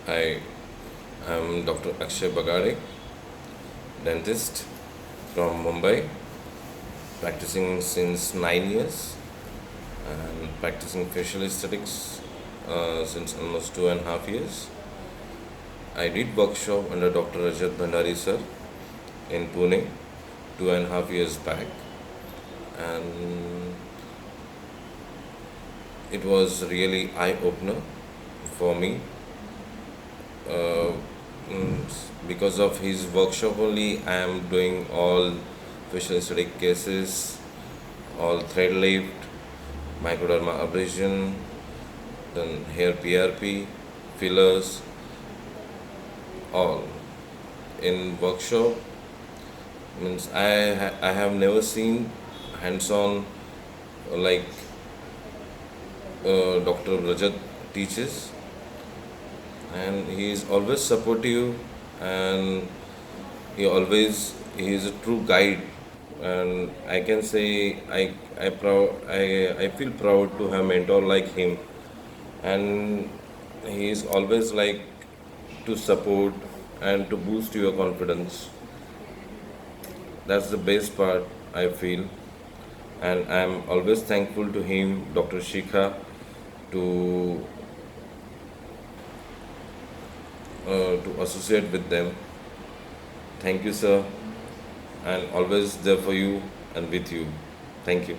I am Dr. Akshay bagade, dentist from Mumbai, practicing since 9 years and practicing facial aesthetics since almost 2.5 years. I did workshop under Dr. Rajat sir in Pune 2.5 years back, and it was really eye opener for me. Uh, because of his workshop only, I am doing all facial aesthetic cases, all thread lift, microderma abrasion, then hair PRP, fillers, all in workshop. Means I have never seen hands-on like Dr. Rajat teaches, and he is always supportive, and he is a true guide, and I can say I feel proud to have mentor like him, and he is always like to support and to boost your confidence. That's the best part I feel, and I'm always thankful to him, Dr. Shikha, to to associate with them. Thank you, sir, and always there for you and with you. Thank you.